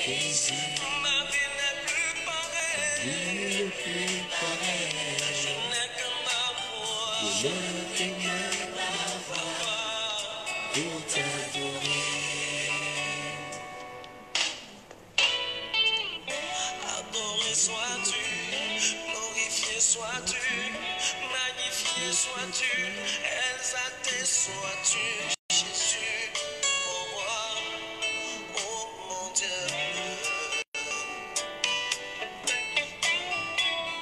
Ma vie n'est plus pareille. Je n'ai que ma voix pour t'adorer. Adoré sois-tu, glorifié sois-tu, magnifié sois-tu, exalté sois-tu, Jésus, mon roi, oh mon Dieu.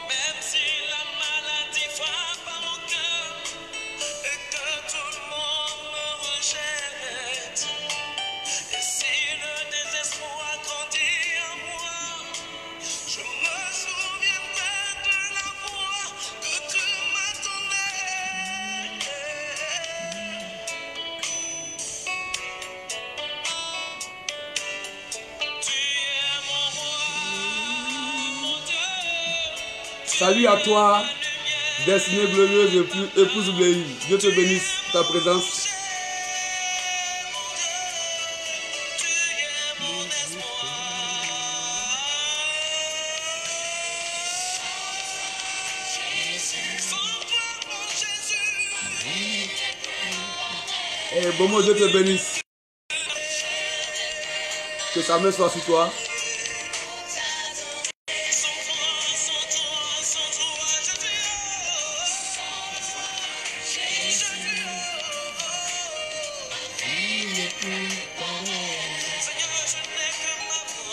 Même si la maladie frappe à mon cœur et que tout le monde me rejette, et si le désespoir grandit en moi, je me souviendrai de la voix que tu m'as donnée. Tu es mon roi, mon Dieu. Salut à toi, destinée glorieuse et épouse Bléi. Dieu te bénisse pour ta présence. Tu es mon espoir. Sans toi, mon Jésus. Et bon, Dieu te bénisse. Que sa main soit sur toi.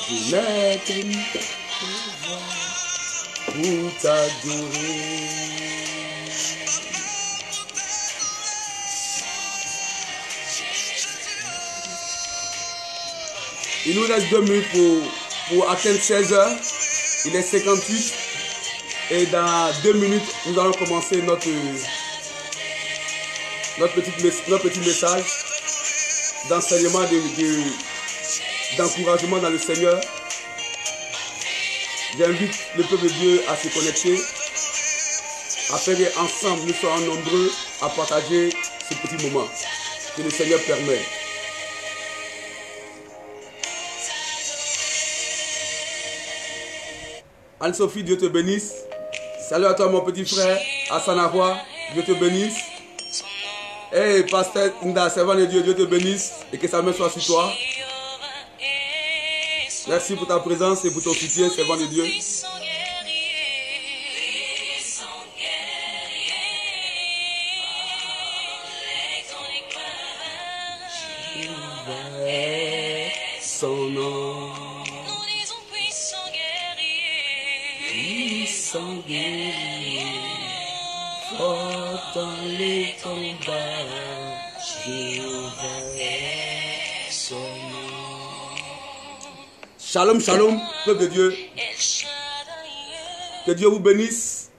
Je n'ai que ma voix pour t'adorer. Il nous reste 2 minutes pour atteindre 16h. Il est 58. Et dans 2 minutes, nous allons commencer notre petit message d'enseignement, d'encouragement dans le Seigneur. J'invite le peuple de Dieu à se connecter afin qu'ensemble nous soyons nombreux à partager ce petit moment que le Seigneur permet. Anne-Sophie, Dieu te bénisse. Salut à toi mon petit frère, Assanahwa, Dieu te bénisse. Hey, pasteur Nda, servant de Dieu, Dieu te bénisse et que sa main soit sur toi. Merci pour ta présence et pour ton soutien, servant de Dieu. Son nom. Puissant guerrier, fort dans les combats, Jéhovah est son nom. Shalom, shalom, peuple de Dieu. Que Dieu vous bénisse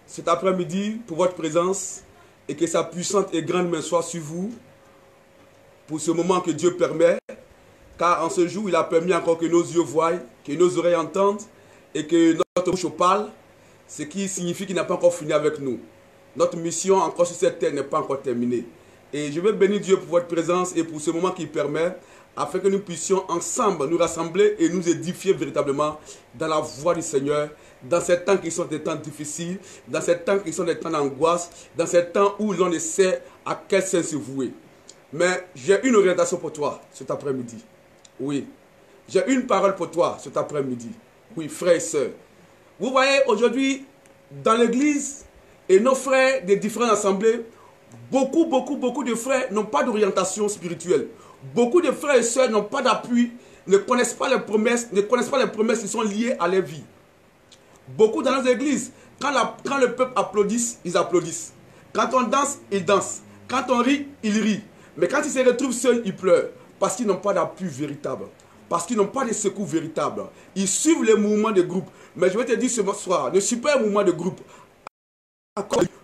cet après-midi pour votre présence et que sa puissante et grande main soit sur vous pour ce moment que Dieu permet. Car en ce jour, il a permis encore que nos yeux voient, que nos oreilles entendent et que notre bouche parle, ce qui signifie qu'il n'a pas encore fini avec nous. Notre mission encore sur cette terre n'est pas encore terminée. Et je veux bénir Dieu pour votre présence et pour ce moment qu'il permet, afin que nous puissions ensemble nous rassembler et nous édifier véritablement dans la voie du Seigneur, dans ces temps qui sont des temps difficiles, dans ces temps qui sont des temps d'angoisse, dans ces temps où l'on ne sait à quel sens se vouer. Mais j'ai une orientation pour toi cet après-midi. Oui, j'ai une parole pour toi cet après-midi. Oui, frères et sœurs. Vous voyez, aujourd'hui, dans l'église et nos frères des différentes assemblées, beaucoup de frères n'ont pas d'orientation spirituelle. Beaucoup de frères et sœurs n'ont pas d'appui, ne connaissent pas les promesses, qui sont liées à leur vie. Beaucoup dans nos églises, quand le peuple applaudisse, ils applaudissent. Quand on danse, ils dansent. Quand on rit, ils rient. Mais quand ils se retrouvent seuls, ils pleurent. Parce qu'ils n'ont pas d'appui véritable. Parce qu'ils n'ont pas de secours véritable. Ils suivent les mouvements de groupe. Mais je vais te dire ce soir, ne suis pas un mouvement de groupe.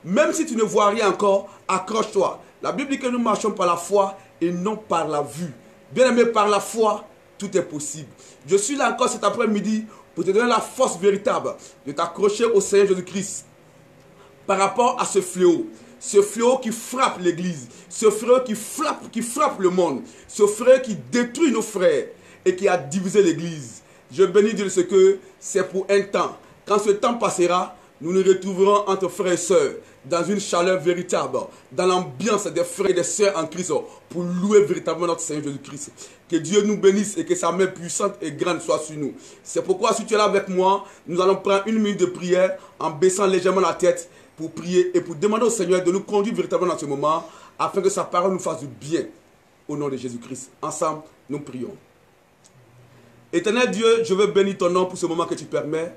Même si tu ne vois rien encore, accroche-toi. La Bible dit que nous marchons par la foi et non par la vue. Bien aimé, par la foi, tout est possible. Je suis là encore cet après-midi pour te donner la force véritable de t'accrocher au Seigneur Jésus-Christ par rapport à ce fléau. Ce fléau qui frappe l'église, ce fléau qui frappe le monde, ce fléau qui détruit nos frères et qui a divisé l'église. Je bénis Dieu de ce que c'est pour un temps. Quand ce temps passera, nous nous retrouverons entre frères et sœurs dans une chaleur véritable, dans l'ambiance des frères et des sœurs en Christ pour louer véritablement notre Seigneur Jésus-Christ. Que Dieu nous bénisse et que sa main puissante et grande soit sur nous. C'est pourquoi si tu es là avec moi, nous allons prendre une minute de prière en baissant légèrement la tête pour prier et pour demander au Seigneur de nous conduire véritablement dans ce moment afin que sa parole nous fasse du bien au nom de Jésus-Christ. Ensemble, nous prions. Éternel Dieu, je veux bénir ton nom pour ce moment que tu permets.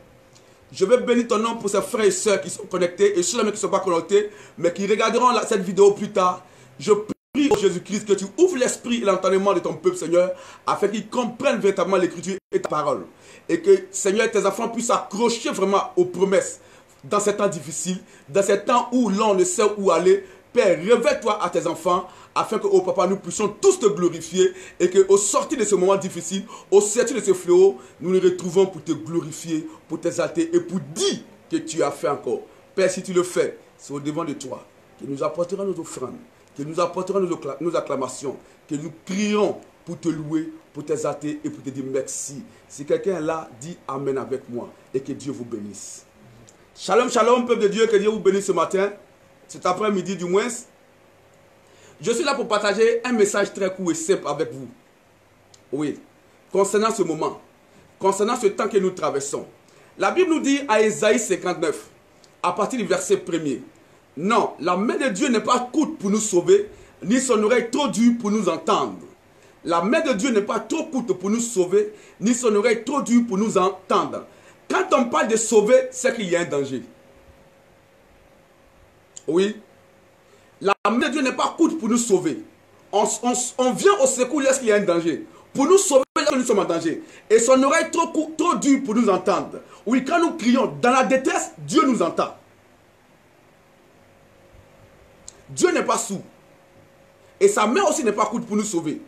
Je veux bénir ton nom pour ces frères et sœurs qui sont connectés et ceux-là qui ne sont pas connectés, mais qui regarderont cette vidéo plus tard. Je prie au Jésus-Christ que tu ouvres l'esprit et l'entendement de ton peuple, Seigneur, afin qu'ils comprennent véritablement l'écriture et ta parole. Et que, Seigneur, tes enfants puissent s'accrocher vraiment aux promesses dans ces temps difficiles, dans ces temps où l'on ne sait où aller. Père, révèle-toi à tes enfants afin que, oh Papa, nous puissions tous te glorifier et qu'au sortir de ce moment difficile, au sortir de ce fléau, nous nous retrouvons pour te glorifier, pour t'exalter et pour dire que tu as fait encore. Père, si tu le fais, c'est au devant de toi que nous apporterons nos offrandes, que nous apporterons nos acclamations, que nous crierons pour te louer, pour t'exalter et pour te dire merci. Si quelqu'un est là, dis Amen avec moi et que Dieu vous bénisse. Shalom, shalom, peuple de Dieu, que Dieu vous bénisse ce matin. Cet après-midi du moins, je suis là pour partager un message très court et simple avec vous. Oui, concernant ce moment, concernant ce temps que nous traversons. La Bible nous dit à Ésaïe 59, à partir du verset 1er, « Non, la main de Dieu n'est pas courte pour nous sauver, ni son oreille trop dure pour nous entendre. La main de Dieu n'est pas trop courte pour nous sauver, ni son oreille trop dure pour nous entendre. » Quand on parle de sauver, c'est qu'il y a un danger. Oui. La main de Dieu n'est pas courte pour nous sauver. On vient au secours lorsqu'il y a un danger. Pour nous sauver lorsque nous sommes en danger. Et son oreille trop dure pour nous entendre. Oui, quand nous crions dans la détresse, Dieu nous entend. Dieu n'est pas sourd. Et sa main aussi n'est pas courte pour nous sauver.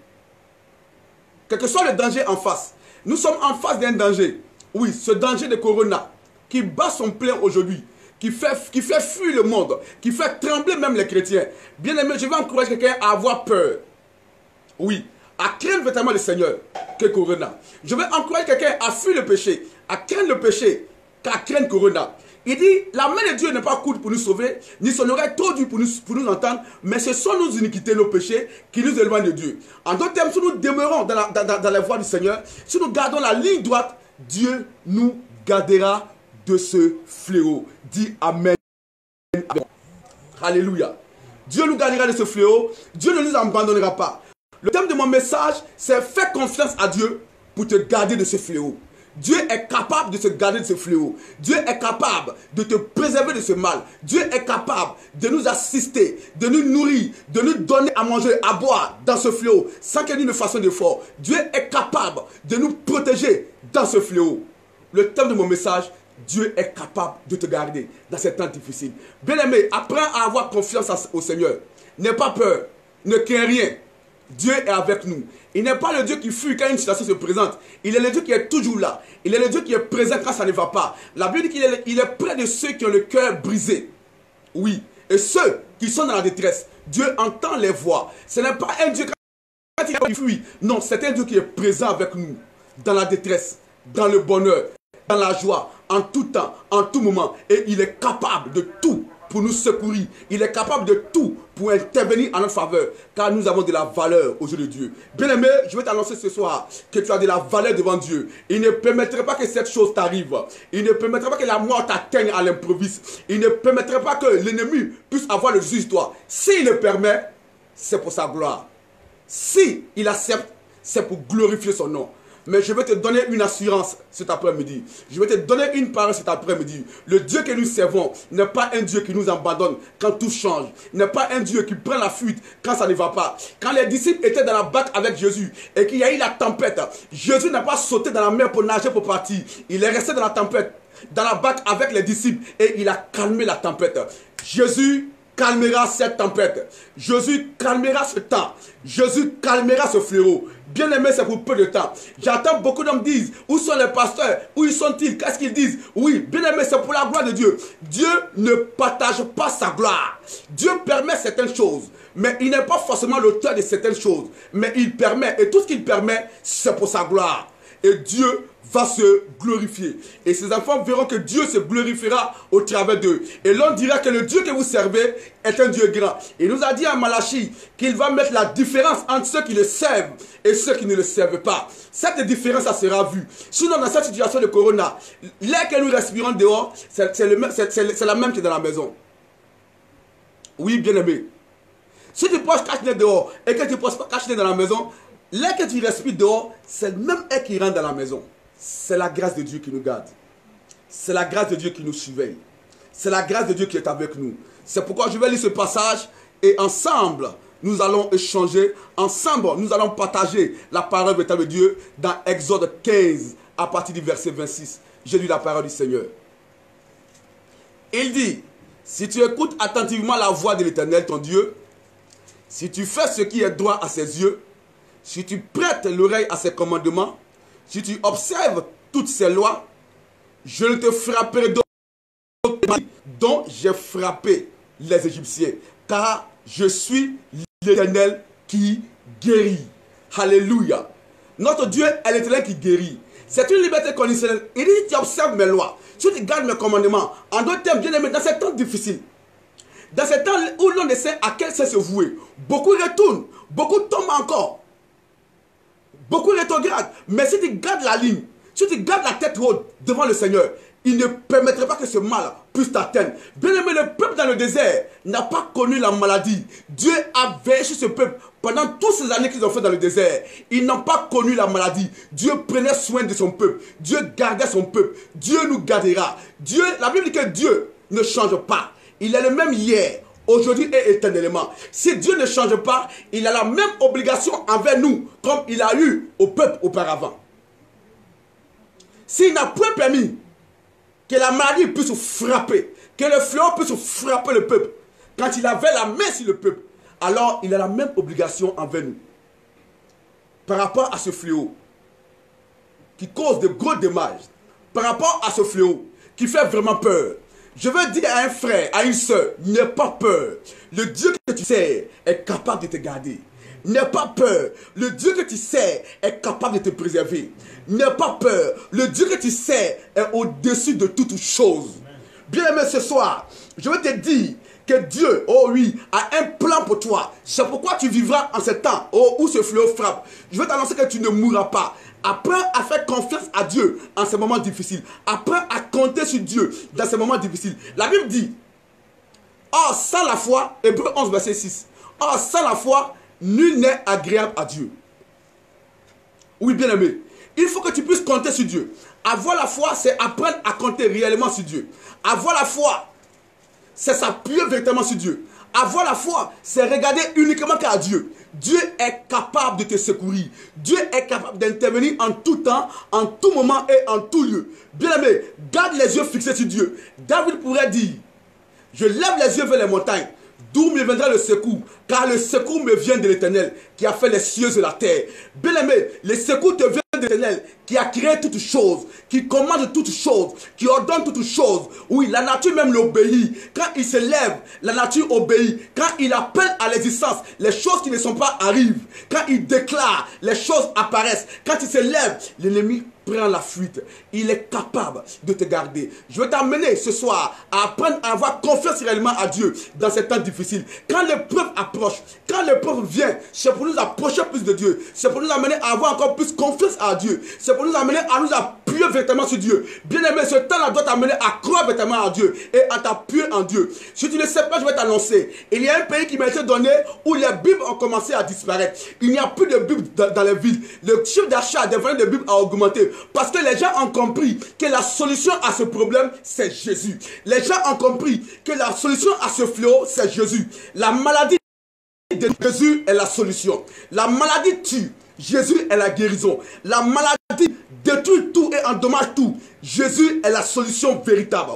Quel que soit le danger en face. Nous sommes en face d'un danger. Oui, ce danger de Corona qui bat son plein aujourd'hui. Qui fait fuir le monde, qui fait trembler même les chrétiens. Bien aimé, je vais encourager quelqu'un à avoir peur. Oui, à craindre véritablement le Seigneur que Corona. Je vais encourager quelqu'un à fuir le péché, à craindre le péché, qu'à craindre Corona. Il dit, la main de Dieu n'est pas courte pour nous sauver, ni son oreille trop dure pour nous entendre, mais ce sont nos iniquités, nos péchés qui nous éloignent de Dieu. En d'autres termes, si nous demeurons dans la voie du Seigneur, si nous gardons la ligne droite, Dieu nous gardera de ce fléau. Dis Amen. Alléluia. Dieu nous gardera de ce fléau. Dieu ne nous abandonnera pas. Le thème de mon message, c'est fais confiance à Dieu pour te garder de ce fléau. Dieu est capable de se garder de ce fléau. Dieu est capable de te préserver de ce mal. Dieu est capable de nous assister, de nous nourrir, de nous donner à manger, à boire dans ce fléau, sans qu'il y ait une façon d'effort. Dieu est capable de nous protéger dans ce fléau. Le thème de mon message, Dieu est capable de te garder dans ces temps difficiles. Bien-aimé, apprends à avoir confiance au Seigneur. N'aie pas peur. Ne crains rien. Dieu est avec nous. Il n'est pas le Dieu qui fuit quand une situation se présente. Il est le Dieu qui est toujours là. Il est le Dieu qui est présent quand ça ne va pas. La Bible dit qu'il est près de ceux qui ont le cœur brisé. Oui. Et ceux qui sont dans la détresse. Dieu entend les voix. Ce n'est pas un Dieu qui fuit. Non, c'est un Dieu qui est présent avec nous. Dans la détresse, dans le bonheur, dans la joie, en tout temps, en tout moment. Et il est capable de tout pour nous secourir. Il est capable de tout pour intervenir en notre faveur. Car nous avons de la valeur aux yeux de Dieu. Bien-aimé, je vais t'annoncer ce soir que tu as de la valeur devant Dieu. Il ne permettrait pas que cette chose t'arrive. Il ne permettrait pas que la mort t'atteigne à l'improviste. Il ne permettrait pas que l'ennemi puisse avoir le dessus de toi. S'il le permet, c'est pour sa gloire. Si il accepte, c'est pour glorifier son nom. Mais je vais te donner une assurance cet après-midi. Je vais te donner une parole cet après-midi. Le Dieu que nous servons n'est pas un Dieu qui nous abandonne quand tout change. Il n'est pas un Dieu qui prend la fuite quand ça ne va pas. Quand les disciples étaient dans la barque avec Jésus et qu'il y a eu la tempête, Jésus n'a pas sauté dans la mer pour nager pour partir. Il est resté dans la tempête, dans la barque avec les disciples et il a calmé la tempête. Jésus calmera cette tempête. Jésus calmera ce temps. Jésus calmera ce fléau. Bien aimé, c'est pour peu de temps. J'entends beaucoup d'hommes dire, où sont les pasteurs? Où sont-ils? Qu'est-ce qu'ils disent? Oui, bien aimé, c'est pour la gloire de Dieu. Dieu ne partage pas sa gloire. Dieu permet certaines choses, mais il n'est pas forcément l'auteur de certaines choses. Mais il permet, et tout ce qu'il permet, c'est pour sa gloire. et Dieu va se glorifier. Et ces enfants verront que Dieu se glorifiera au travers d'eux. Et l'on dira que le Dieu que vous servez est un Dieu grand. Il nous a dit en Malachie qu'il va mettre la différence entre ceux qui le servent et ceux qui ne le servent pas. Cette différence, ça sera vue. Sinon, dans cette situation de corona, l'air que nous respirons dehors, c'est la même que dans la maison. Oui, bien aimé. Si tu poses cache-nez dehors et que tu ne poses pas cache-nez dans la maison, l'air que tu respires dehors, c'est le même air qui rentre dans la maison. C'est la grâce de Dieu qui nous garde. C'est la grâce de Dieu qui nous surveille. C'est la grâce de Dieu qui est avec nous. C'est pourquoi je vais lire ce passage et ensemble, nous allons échanger. Ensemble, nous allons partager la parole véritable de Dieu dans Exode 15 à partir du verset 26. J'ai lu la parole du Seigneur. Il dit, si tu écoutes attentivement la voix de l'Éternel, ton Dieu, si tu fais ce qui est droit à ses yeux, si tu prêtes l'oreille à ses commandements, si tu observes toutes ces lois, je ne te frapperai dont j'ai frappé les Égyptiens, car je suis l'Éternel qui guérit. Alléluia. Notre Dieu est l'Éternel qui guérit. C'est une liberté conditionnelle. Il dit, tu observes mes lois, si tu gardes mes commandements. En d'autres termes, bien aimé, dans ces temps difficiles, dans ces temps où l'on essaie à quel sens se vouer, beaucoup retournent, beaucoup tombent encore. Beaucoup rétrogradent. Mais si tu gardes la ligne, si tu gardes la tête haute devant le Seigneur, il ne permettrait pas que ce mal puisse t'atteindre. Bien aimé, le peuple dans le désert n'a pas connu la maladie. Dieu a veillé sur ce peuple pendant toutes ces années qu'ils ont fait dans le désert. Ils n'ont pas connu la maladie. Dieu prenait soin de son peuple. Dieu gardait son peuple. Dieu nous gardera. Dieu, la Bible dit que Dieu ne change pas. Il est le même hier, aujourd'hui et éternellement. Si Dieu ne change pas, il a la même obligation envers nous comme il a eu au peuple auparavant. S'il n'a point permis que la maladie puisse frapper, que le fléau puisse frapper le peuple, quand il avait la main sur le peuple, alors il a la même obligation envers nous. Par rapport à ce fléau qui cause de gros dommages, par rapport à ce fléau qui fait vraiment peur, je veux dire à un frère, à une soeur, n'aie pas peur. Le Dieu que tu sais est capable de te garder. N'aie pas peur. Le Dieu que tu sais est capable de te préserver. N'aie pas peur. Le Dieu que tu sais est au-dessus de toutes choses. Bien aimé, ce soir, je veux te dire que Dieu, oh oui, a un plan pour toi. C'est pourquoi tu vivras en ce temps où ce fléau frappe. Je veux t'annoncer que tu ne mourras pas. Apprends à faire confiance à Dieu en ces moments difficiles. Apprends à compter sur Dieu dans ces moments difficiles. La Bible dit, or sans la foi, Hébreux 11 verset 6, or sans la foi, nul n'est agréable à Dieu. Oui, bien aimé, il faut que tu puisses compter sur Dieu. Avoir la foi, c'est apprendre à compter réellement sur Dieu. Avoir la foi, c'est s'appuyer véritablement sur Dieu. Avoir la foi, c'est regarder uniquement qu'à Dieu. Dieu est capable de te secourir. Dieu est capable d'intervenir en tout temps, en tout moment et en tout lieu. Bien aimé, garde les yeux fixés sur Dieu. David pourrait dire, je lève les yeux vers les montagnes, d'où me viendra le secours, car le secours me vient de l'Éternel, qui a fait les cieux et la terre. Bien aimé, le secours te vient de l'Éternel, qui a créé toutes choses, qui commande toutes choses, qui ordonne toutes choses. Oui, la nature même l'obéit. Quand il se lève, la nature obéit. Quand il appelle à l'existence, les choses qui ne sont pas arrivent. Quand il déclare, les choses apparaissent. Quand il se lève, l'ennemi prend la fuite. Il est capable de te garder. Je veux t'amener ce soir à apprendre à avoir confiance réellement à Dieu dans ces temps difficiles. Quand l'épreuve approche, quand l'épreuve vient, c'est pour nous approcher plus de Dieu. C'est pour nous amener à avoir encore plus confiance à Dieu. C'est pour nous amener à nous appuyer véritablement sur Dieu. Bien aimé, ce temps-là doit t'amener à croire véritablement à Dieu et à t'appuyer en Dieu. Si tu ne sais pas, je vais t'annoncer. Il y a un pays qui m'a été donné où les Bibles ont commencé à disparaître. Il n'y a plus de Bibles dans les villes. Le chiffre d'achat des ventes de Bibles a augmenté. Parce que les gens ont compris que la solution à ce problème, c'est Jésus. Les gens ont compris que la solution à ce fléau, c'est Jésus. La maladie de Jésus est la solution. La maladie tue. Jésus est la guérison. La maladie détruit tout et endommage tout. Jésus est la solution véritable.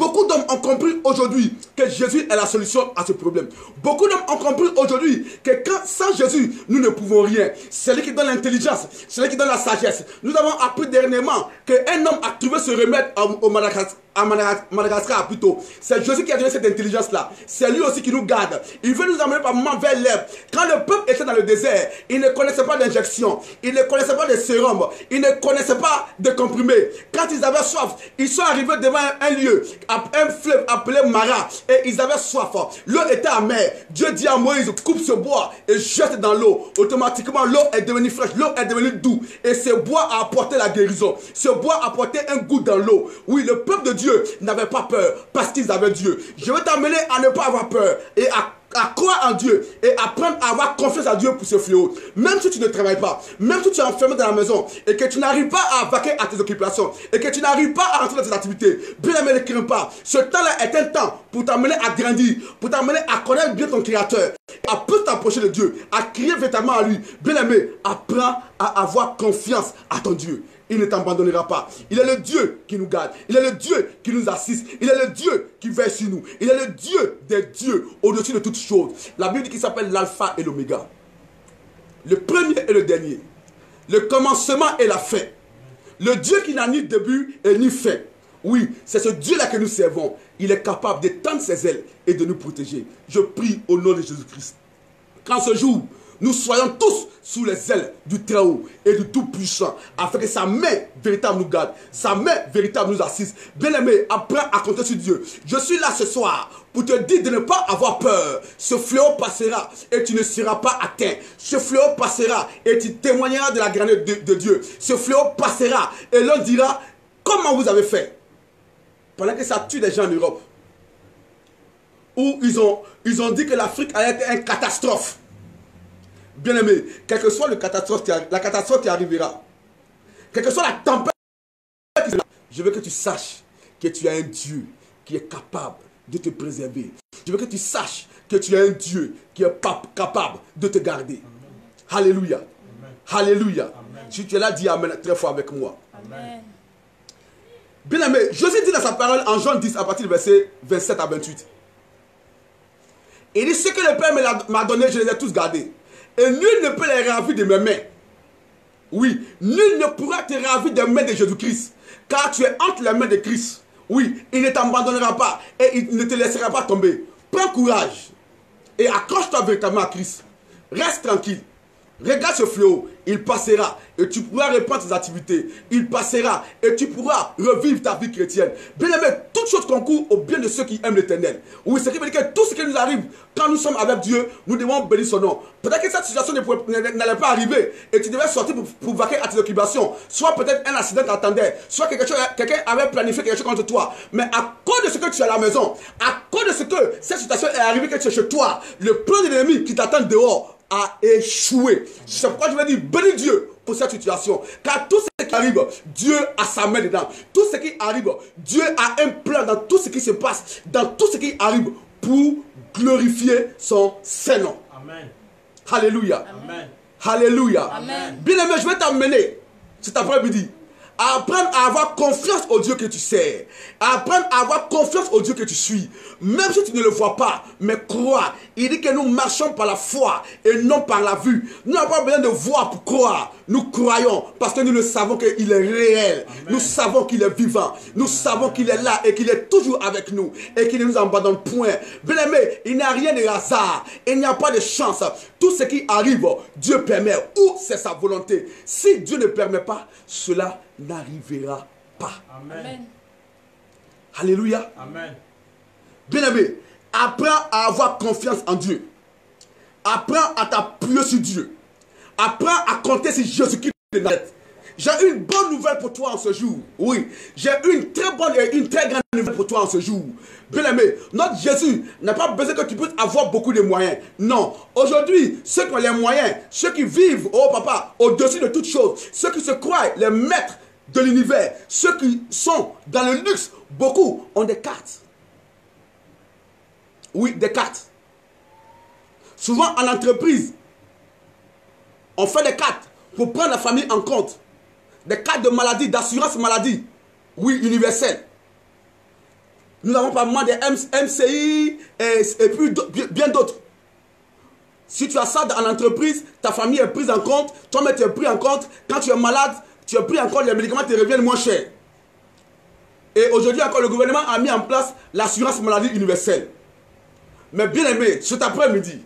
Beaucoup d'hommes ont compris aujourd'hui que Jésus est la solution à ce problème. Beaucoup d'hommes ont compris aujourd'hui que sans Jésus, nous ne pouvons rien. C'est lui qui donne l'intelligence, c'est lui qui donne la sagesse. Nous avons appris dernièrement qu'un homme a trouvé ce remède à Madagascar plutôt. C'est Jésus qui a donné cette intelligence-là. C'est lui aussi qui nous garde. Il veut nous emmener par moment vers l'herbe. Quand le peuple était dans le désert, il ne connaissait pas d'injection, il ne connaissait pas de sérum, il ne connaissait pas de comprimés. Quand ils avaient soif, ils sont arrivés devant un lieu, un fleuve appelé Mara, et ils avaient soif. L'eau était amère. Dieu dit à Moïse, coupe ce bois et jette dans l'eau. Automatiquement, l'eau est devenue fraîche, l'eau est devenue douce. Et ce bois a apporté la guérison. Ce bois a apporté un goût dans l'eau. Oui, le peuple de Dieu n'avait pas peur parce qu'ils avaient Dieu. Je veux t'amener à ne pas avoir peur et à croire en Dieu et apprendre à avoir confiance en Dieu pour ce fléau. Même si tu ne travailles pas, même si tu es enfermé dans la maison et que tu n'arrives pas à vaquer à tes occupations et que tu n'arrives pas à rentrer dans tes activités, bien aimé, ne crains pas. Ce temps-là est un temps pour t'amener à grandir, pour t'amener à connaître bien ton Créateur, à plus t'approcher de Dieu, à crier véritablement à lui. Bien aimé, apprends à avoir confiance à ton Dieu. Il ne t'abandonnera pas. Il est le Dieu qui nous garde. Il est le Dieu qui nous assiste. Il est le Dieu qui veille sur nous. Il est le Dieu des dieux au-dessus de toutes choses. La Bible dit qu'il s'appelle l'alpha et l'oméga. Le premier et le dernier. Le commencement et la fin. Le Dieu qui n'a ni début et ni fin. Oui, c'est ce Dieu-là que nous servons. Il est capable d'étendre ses ailes et de nous protéger. Je prie au nom de Jésus-Christ. Qu'en ce jour, nous soyons tous sous les ailes du Très-Haut et du Tout-Puissant, afin que sa main véritable nous garde, sa main véritable nous assiste. Bien-aimé, apprends à compter sur Dieu. Je suis là ce soir pour te dire de ne pas avoir peur. Ce fléau passera et tu ne seras pas atteint. Ce fléau passera et tu témoigneras de la grandeur de Dieu. Ce fléau passera et l'on dira, comment vous avez fait? Pendant que ça tue des gens en Europe, où ils ont dit que l'Afrique allait être une catastrophe. Bien-aimé, quelle que soit la catastrophe qui arrivera, quelle que soit la tempête, je veux que tu saches que tu as un Dieu qui est capable de te préserver. Je veux que tu saches que tu as un Dieu qui est capable de te garder. Amen. Alléluia. Amen. Alléluia. Amen. Si tu es là, dis Amen très fort avec moi. Amen. Bien-aimé, Jésus dit dans sa parole en Jean 10 à partir du verset 27 à 28. Il dit, ce que le Père m'a donné, je les ai tous gardés. Et nul ne peut les ravir de mes mains. Oui, nul ne pourra te ravir des mains de Jésus-Christ. Car tu es entre les mains de Christ. Oui, il ne t'abandonnera pas et il ne te laissera pas tomber. Prends courage et accroche-toi véritablement à Christ. Reste tranquille. Regarde ce fléau, il passera et tu pourras reprendre tes activités. Il passera et tu pourras revivre ta vie chrétienne. Bien aimé, toutes choses concourent au bien de ceux qui aiment l'Éternel. Oui, ce qui veut dire que tout ce qui nous arrive quand nous sommes avec Dieu, nous devons bénir son nom. Peut-être que cette situation n'allait pas arriver et tu devais sortir pour vaquer à tes occupations. Soit peut-être un accident t'attendait, soit quelqu'un avait planifié quelque chose contre toi. Mais à cause de ce que tu es à la maison, à cause de ce que cette situation est arrivée, que tu es chez toi, le plan de l'ennemi qui t'attend dehors a échoué. C'est pourquoi je vais dire bénis Dieu pour cette situation. Car tout ce qui arrive, Dieu a sa main dedans. Tout ce qui arrive, Dieu a un plan dans tout ce qui se passe, dans tout ce qui arrive pour glorifier son Saint-Nom. Amen. Alléluia. Amen. Alléluia. Amen. Bien-aimé, je vais t'emmener cet après-midi à apprendre à avoir confiance au Dieu que tu sers, à apprendre à avoir confiance au Dieu que tu suis, même si tu ne le vois pas, mais crois. Il dit que nous marchons par la foi et non par la vue. Nous n'avons pas besoin de voir pour croire. Nous croyons parce que nous le savons qu'il est réel. Amen. Nous savons qu'il est vivant. Nous savons qu'il est là et qu'il est toujours avec nous et qu'il ne nous abandonne point. Bien-aimé, il n'y a rien de hasard. Il n'y a pas de chance. Tout ce qui arrive, Dieu permet ou c'est sa volonté. Si Dieu ne permet pas, cela n'arrivera pas. Amen. Alléluia. Amen. Bien-aimé, apprends à avoir confiance en Dieu. Apprends à t'appuyer sur Dieu. Apprends à compter sur Jésus-Christ de Nazareth. J'ai une bonne nouvelle pour toi en ce jour. Oui, j'ai une très bonne et une très grande nouvelle pour toi en ce jour. Bien-aimé, notre Jésus n'a pas besoin que tu puisses avoir beaucoup de moyens. Non, aujourd'hui, ceux qui ont les moyens, ceux qui vivent, oh papa, au-dessus de toutes choses, ceux qui se croient les maîtres de l'univers, ceux qui sont dans le luxe, beaucoup ont des cartes. Oui, des cartes. Souvent en entreprise, on fait des cartes pour prendre la famille en compte. Des cartes de maladie, d'assurance maladie. Oui, universelle. Nous avons pas mal de MCI et puis bien d'autres. Si tu as ça en entreprise, ta famille est prise en compte, toi-même tu es pris en compte. Quand tu es malade, tu es pris en compte, les médicaments te reviennent moins chers. Et aujourd'hui encore, le gouvernement a mis en place l'assurance maladie universelle. Mais bien aimé, cet après-midi,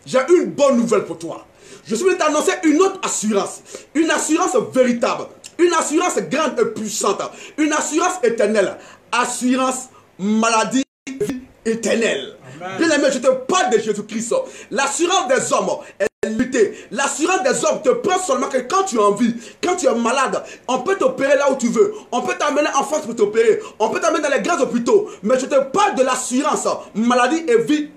j'ai une bonne nouvelle pour toi. Je suis venu t'annoncer une autre assurance. Une assurance véritable. Une assurance grande et puissante. Une assurance éternelle. Assurance maladie vie éternelle. Amen. Bien aimé, je te parle de Jésus-Christ. L'assurance des hommes est limitée. L'assurance des hommes te prend seulement que quand tu es en vie, quand tu es malade, on peut t'opérer là où tu veux. On peut t'amener en France pour t'opérer. On peut t'amener dans les grands hôpitaux. Mais je te parle de l'assurance maladie et vie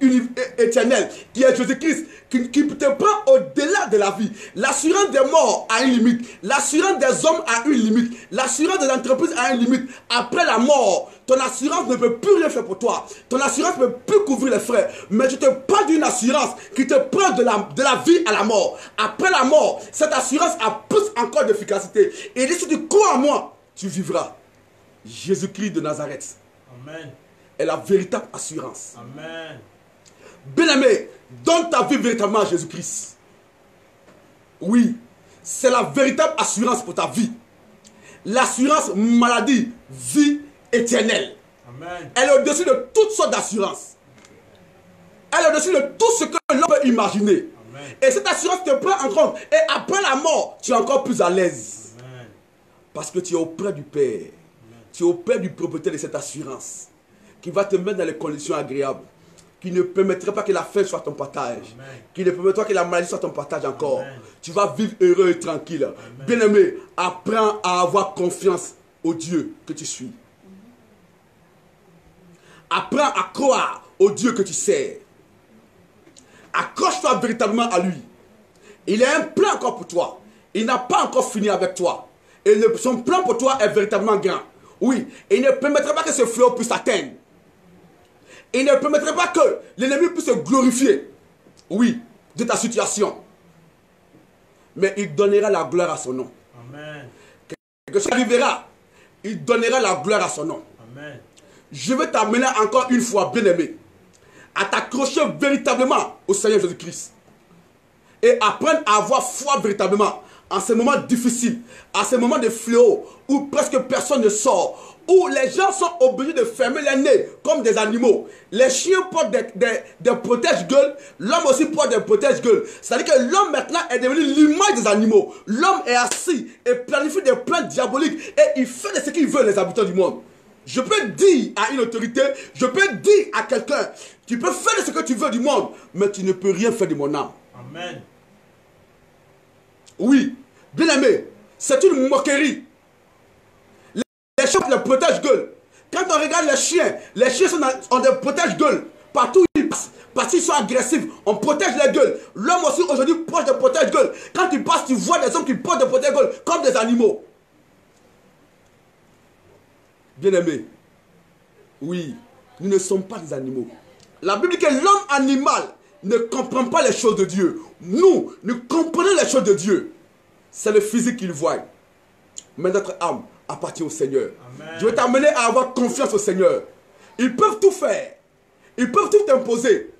éternelle qui est Jésus-Christ, qui te prend au-delà de la vie. L'assurance des morts a une limite. L'assurance des hommes a une limite. L'assurance des entreprises a une limite. Après la mort, ton assurance ne peut plus rien faire pour toi. Ton assurance ne peut plus couvrir les frais. Mais je te parle d'une assurance qui te prend de la vie à la mort. Après la mort, cette assurance a plus encore d'efficacité. Et si tu crois en moi, tu vivras. Jésus-Christ de Nazareth. Amen. Est la véritable assurance. Amen. Bien-aimé, donne ta vie véritablement à Jésus-Christ. Oui, c'est la véritable assurance pour ta vie. L'assurance maladie, vie éternelle. Amen. Elle est au-dessus de toutes sortes d'assurances. Elle est au-dessus de tout ce que l'homme peut imaginer. Amen. Et cette assurance te prend en compte. Et après la mort, tu es encore plus à l'aise. Amen. Parce que tu es auprès du Père. Amen. Tu es auprès du propriétaire de cette assurance. Qui va te mettre dans les conditions agréables. Qui ne permettrait pas que la faim soit ton partage. Amen. Qui ne permettrait pas que la maladie soit ton partage encore. Amen. Tu vas vivre heureux et tranquille. Bien-aimé, apprends à avoir confiance au Dieu que tu suis. Apprends à croire au Dieu que tu sers. Accroche-toi véritablement à lui. Il a un plan encore pour toi. Il n'a pas encore fini avec toi. Et son plan pour toi est véritablement grand. Oui, et il ne permettrait pas que ce fléau puisse t'atteindre. Il ne permettrait pas que l'ennemi puisse se glorifier. Oui, de ta situation. Mais il donnera la gloire à son nom. Amen. Que ça arrivera, il donnera la gloire à son nom. Amen. Je vais t'amener encore une fois, bien-aimé, à t'accrocher véritablement au Seigneur Jésus-Christ. Et apprendre à avoir foi véritablement en ces moments difficiles, à ces moments de fléau, où presque personne ne sort, où les gens sont obligés de fermer les nez comme des animaux. Les chiens portent des protège-gueules, l'homme aussi porte des protège-gueules. C'est-à-dire que l'homme maintenant est devenu l'image des animaux. L'homme est assis et planifie des plans diaboliques et il fait de ce qu'il veut les habitants du monde. Je peux dire à une autorité, je peux dire à quelqu'un, tu peux faire de ce que tu veux du monde, mais tu ne peux rien faire de mon âme. Amen. Oui, bien aimé, c'est une moquerie. Les chiens les protège-gueules. Quand on regarde les chiens ont des protège-gueules. Partout où ils passent, parce qu'ils sont agressifs, on protège les gueules. L'homme aussi aujourd'hui porte des protège-gueules. Quand tu passes, tu vois des hommes qui portent des protège-gueules comme des animaux. Bien-aimés, oui, nous ne sommes pas des animaux. La Bible dit que l'homme animal ne comprend pas les choses de Dieu. Nous comprenons les choses de Dieu. C'est le physique qu'il voit. Mais notre âme appartient au Seigneur. Amen. Je vais t'amener à avoir confiance au Seigneur. Ils peuvent tout faire. Ils peuvent tout t'imposer.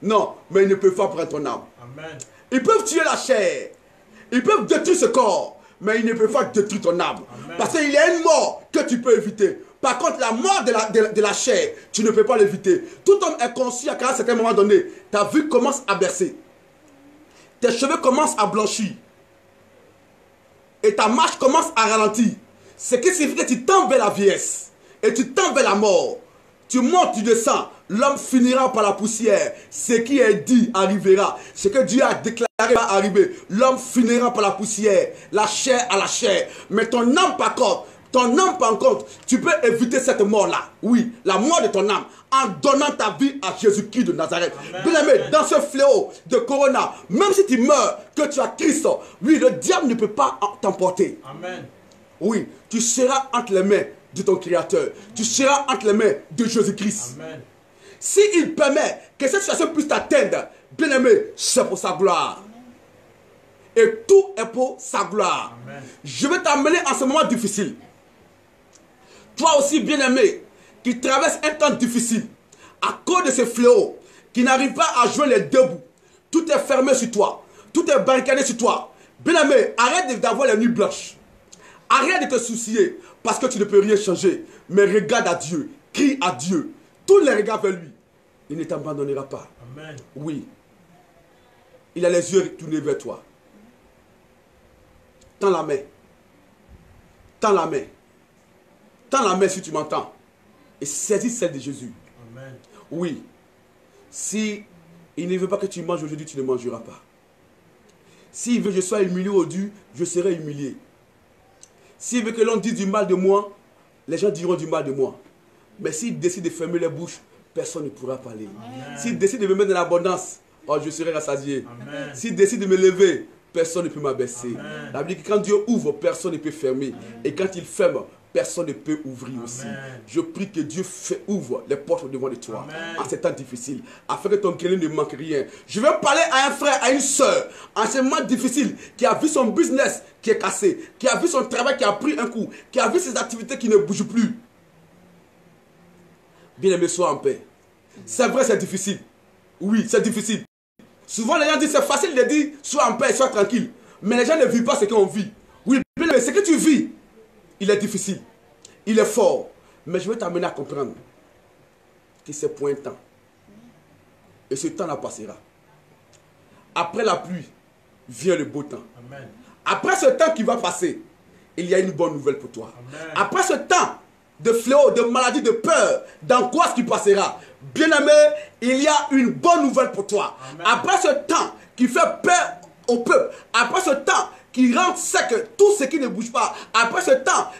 Non, mais ils ne peuvent pas prendre ton âme. Amen. Ils peuvent tuer la chair. Ils peuvent détruire ce corps. Mais ils ne peuvent pas détruire ton âme. Amen. Parce qu'il y a une mort que tu peux éviter. Par contre, la mort de la chair, tu ne peux pas l'éviter. Tout homme est conscient qu'à un certain moment donné, ta vue commence à baisser. Tes cheveux commencent à blanchir. Et ta marche commence à ralentir. Ce qui signifie que tu tends vers la vieillesse. Et tu tends vers la mort. Tu montes, tu descends. L'homme finira par la poussière. Ce qui est dit arrivera. Ce que Dieu a déclaré va arriver. L'homme finira par la poussière. La chair à la chair. Mais ton âme par contre, tu peux éviter cette mort-là. Oui, la mort de ton âme. En donnant ta vie à Jésus-Christ de Nazareth. Bien-aimé, dans ce fléau de Corona, même si tu meurs, que tu as Christ, oui, le diable ne peut pas t'emporter. Amen. Oui, tu seras entre les mains de ton Créateur. Tu seras entre les mains de Jésus-Christ. S'il permet que cette situation puisse t'atteindre, bien-aimé, c'est pour sa gloire. Et tout est pour sa gloire. Amen. Je vais t'amener en ce moment difficile. Toi aussi, bien-aimé, qui traverse un temps difficile, à cause de ces fléaux, qui n'arrivent pas à joindre les deux bouts, tout est fermé sur toi, tout est barricadé sur toi. Bien-aimé, arrête d'avoir les nuits blanches. Arrête de te soucier parce que tu ne peux rien changer. Mais regarde à Dieu, crie à Dieu. Tous les regards vers lui. Il ne t'abandonnera pas. Amen. Oui. Il a les yeux tournés vers toi. Tends la main. Tends la main. Tends la main si tu m'entends. Et saisis celle de Jésus. Amen. Oui. Si il ne veut pas que tu manges aujourd'hui, tu ne mangeras pas. S'il veut que je sois humilié aujourd'hui, je serai humilié. S'il veut que l'on dise du mal de moi, les gens diront du mal de moi. Mais s'il décide de fermer les bouches, personne ne pourra parler. S'il décide de me mettre dans l'abondance, oh, je serai rassasié. S'il décide de me lever, personne ne peut m'abaisser. La Bible dit que quand Dieu ouvre, personne ne peut fermer. Et quand il ferme, personne ne peut ouvrir aussi. Je prie que Dieu ouvre les portes devant de toi. En ces temps difficiles, afin que ton grenier ne manque rien. Je vais parler à un frère, à une soeur, en ces moments difficiles, qui a vu son business qui est cassé, qui a vu son travail qui a pris un coup, qui a vu ses activités qui ne bougent plus. Bien-aimé, sois en paix. C'est vrai, c'est difficile. Oui, c'est difficile. Souvent, les gens disent, c'est facile de dire, sois en paix, sois tranquille. Mais les gens ne vivent pas ce qu'on vit. Oui, bien-aimé, ce que tu vis, il est difficile, il est fort, mais je vais t'amener à comprendre que c'est pour un temps. Et ce temps-là passera. Après la pluie, vient le beau temps. Amen. Après ce temps qui va passer, il y a une bonne nouvelle pour toi. Amen. Après ce temps de fléau, de maladie, de peur, d'angoisse qui passera, bien-aimé, il y a une bonne nouvelle pour toi. Amen. Après ce temps qui fait peur au peuple, après ce temps qui rend sec tout ce qui ne bouge pas, après ce temps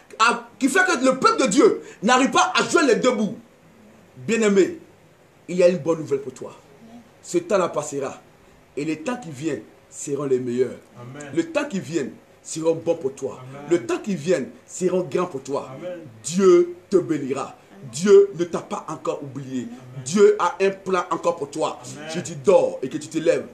qui fait que le peuple de Dieu n'arrive pas à joindre les deux bouts. Bien-aimé, il y a une bonne nouvelle pour toi. Ce temps-là passera. Et les temps qui viennent seront les meilleurs. Amen. Le temps qui viennent seront bons pour toi. Amen. Le temps qui viennent seront grands pour toi. Amen. Dieu te bénira. Dieu ne t'a pas encore oublié. Amen. Dieu a un plan encore pour toi. Amen. Si tu dors et que tu te lèves,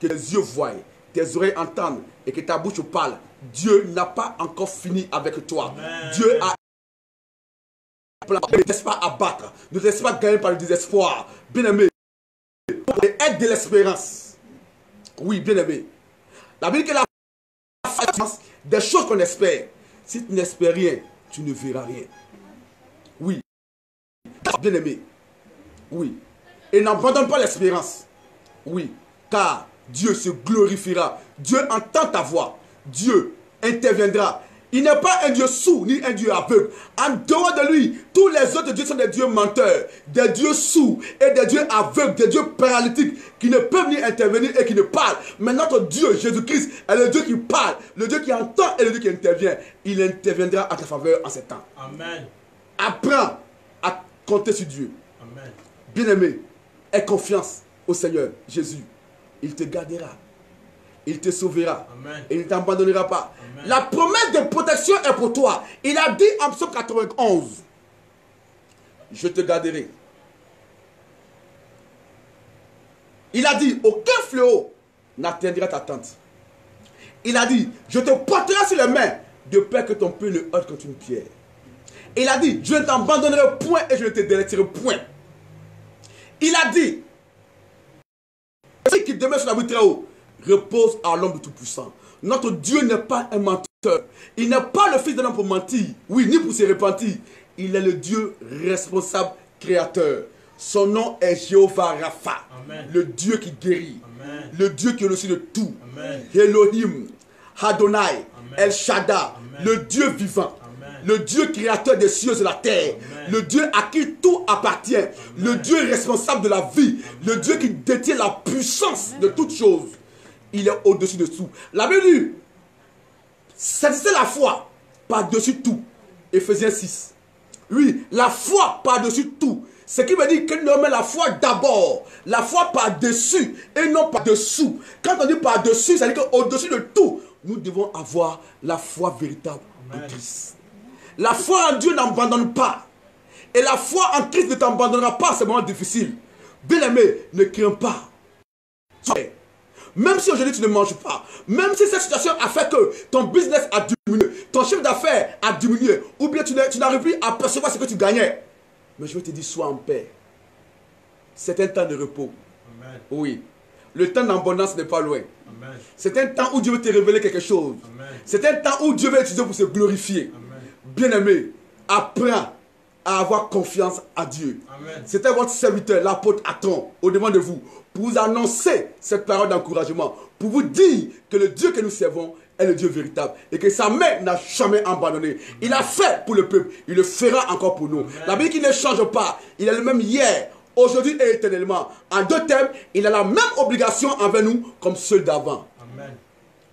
que tes yeux voient, tes oreilles entendent et que ta bouche parle, Dieu n'a pas encore fini avec toi. Amen. Dieu a un plan. Ne te laisse pas abattre. Ne te laisse pas gagner par le désespoir. Bien-aimé, aide de l'espérance. Oui, bien-aimé. La Bible dit que la foi, des choses qu'on espère. Si tu n'espères rien, tu ne verras rien. Oui. Bien-aimé. Oui. Et n'abandonne pas l'espérance. Oui. Car Dieu se glorifiera. Dieu entend ta voix. Dieu interviendra. Il n'est pas un Dieu sourd ni un Dieu aveugle. En dehors de lui, tous les autres dieux sont des dieux menteurs, des dieux sourds et des dieux aveugles, des dieux paralytiques qui ne peuvent ni intervenir et qui ne parlent. Mais notre Dieu, Jésus-Christ, est le Dieu qui parle, le Dieu qui entend et le Dieu qui intervient. Il interviendra à ta faveur en ces temps. Amen. Apprends à compter sur Dieu. Amen. Bien-aimé, aie confiance au Seigneur Jésus. Il te gardera. Il te sauvera. Amen. Et il ne t'abandonnera pas. Amen. La promesse de protection est pour toi. Il a dit en psaume 91, je te garderai. Il a dit, aucun fléau n'atteindra ta tente. Il a dit, je te porterai sur les mains de peur que ton pied ne heurte contre une pierre. Il a dit, je ne t'abandonnerai point et je ne te délaisserai point. Il a dit, celui qui demeure sur la très haut repose à l'ombre du Tout-Puissant. Notre Dieu n'est pas un menteur. Il n'est pas le fils d'un homme pour mentir. Oui, ni pour se repentir. Il est le Dieu responsable, créateur. Son nom est Jéhovah Rapha. Amen. Le Dieu qui guérit. Amen. Le Dieu qui est au-dessus de tout. Amen. Elohim, Adonai, Amen. El Shaddai, Amen. le Dieu vivant. Amen. Le Dieu créateur des cieux et de la terre. Amen. Le Dieu à qui tout appartient. Le Dieu responsable de la vie. Le Dieu qui détient la puissance de toutes choses. Il est au-dessus de tout. La Bible dit, c'est la foi par-dessus tout. Éphésiens 6. Oui, la foi par-dessus tout. Ce qui veut dire que nous met la foi d'abord. La foi par-dessus et non par-dessous. Quand on dit par-dessus, ça veut dire qu'au-dessus de tout, nous devons avoir la foi véritable en Christ. La foi en Dieu n'abandonne pas. Et la foi en Christ ne t'abandonnera pas à ces moments difficiles. Bien-aimé, ne crains pas. Même si aujourd'hui tu ne manges pas, même si cette situation a fait que ton business a diminué, ton chiffre d'affaires a diminué, ou bien tu n'arrives plus à percevoir ce que tu gagnais, Mais je veux te dire, sois en paix. C'est un temps de repos. Amen. Oui. Le temps d'abondance n'est pas loin. Amen. C'est un temps où Dieu veut te révéler quelque chose. Amen. C'est un temps où Dieu veut utiliser pour se glorifier. Amen. Bien-aimé, apprends à avoir confiance à Dieu. Amen. C'était votre serviteur, l'apôtre Aton, au-devant de vous, pour vous annoncer cette parole d'encouragement, pour vous dire que le Dieu que nous servons est le Dieu véritable et que sa main n'a jamais abandonné. Il a fait pour le peuple, il le fera encore pour nous. Amen. La Bible qui ne change pas, il est le même hier, aujourd'hui et éternellement. En deux termes, il a la même obligation envers nous comme ceux d'avant. Amen.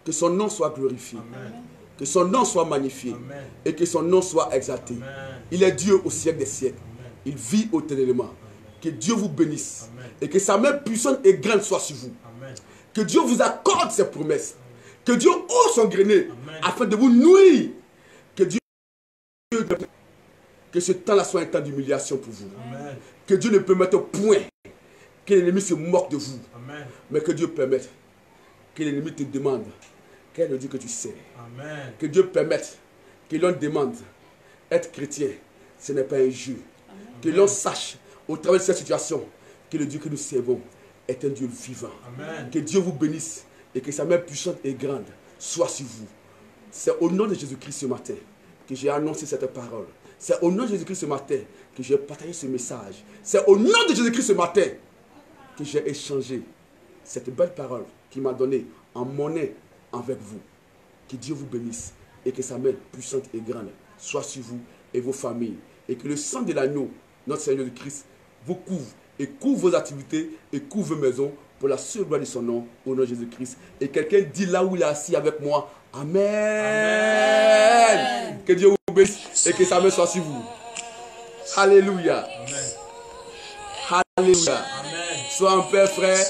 Que son nom soit glorifié. Amen. Que son nom soit magnifié. Amen. Et que son nom soit exalté. Amen. Il est Dieu au siècle des siècles. Amen. Il vit éternellement. Que Dieu vous bénisse. Amen. Et que sa main puissante et grande soit sur vous. Amen. Que Dieu vous accorde ses promesses. Que Dieu ouvre son grenier Amen. afin de vous nourrir. Que Dieu... Que ce temps-là soit un temps d'humiliation pour vous. Amen. Que Dieu ne permette point que l'ennemi se moque de vous. Amen. Mais que Dieu permette que l'ennemi te demande quel est le Dieu que tu sais. Amen. Que Dieu permette que l'on demande être chrétien, ce n'est pas un jeu. Que l'on sache au travers de cette situation que le Dieu que nous servons est un Dieu vivant. Amen. Que Dieu vous bénisse et que sa main puissante et grande soit sur vous. C'est au nom de Jésus-Christ ce matin que j'ai annoncé cette parole. C'est au nom de Jésus-Christ ce matin que j'ai partagé ce message. C'est au nom de Jésus-Christ ce matin que j'ai échangé cette belle parole qu'il m'a donnée en monnaie avec vous. Que Dieu vous bénisse et que sa main puissante et grande soit sur vous et vos familles. Et que le sang de l'agneau, notre Seigneur de Christ, vous couvre et couvre vos activités et couvre vos maisons pour la seule gloire de son nom, au nom de Jésus-Christ. Et quelqu'un dit là où il est assis avec moi, Amen. Amen. Que Dieu vous bénisse et que sa main soit sur vous. Alléluia. Amen. Alléluia. Amen. Sois en paix, frère.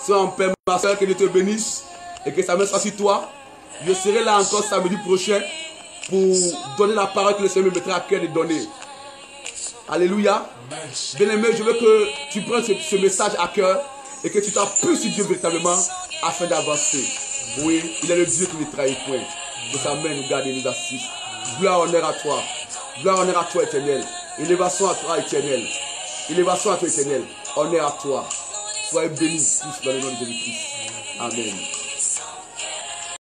Sois en paix, ma soeur. Que Dieu te bénisse et que sa main soit sur toi. Je serai là encore samedi prochain pour donner la parole que le Seigneur me mettra à cœur de donner. Alléluia. Bien-aimé, je veux que tu prennes ce message à cœur et que tu t'appuies sur Dieu véritablement afin d'avancer. Oui, il est le Dieu qui ne trahit point. Que sa main nous garde et nous assiste. Gloire, honneur à toi. Gloire, honneur à toi, éternel. Élévation à toi, éternel. Élévation à toi, éternel. Honneur à toi. Soyez bénis tous dans le nom de Jésus-Christ. Amen.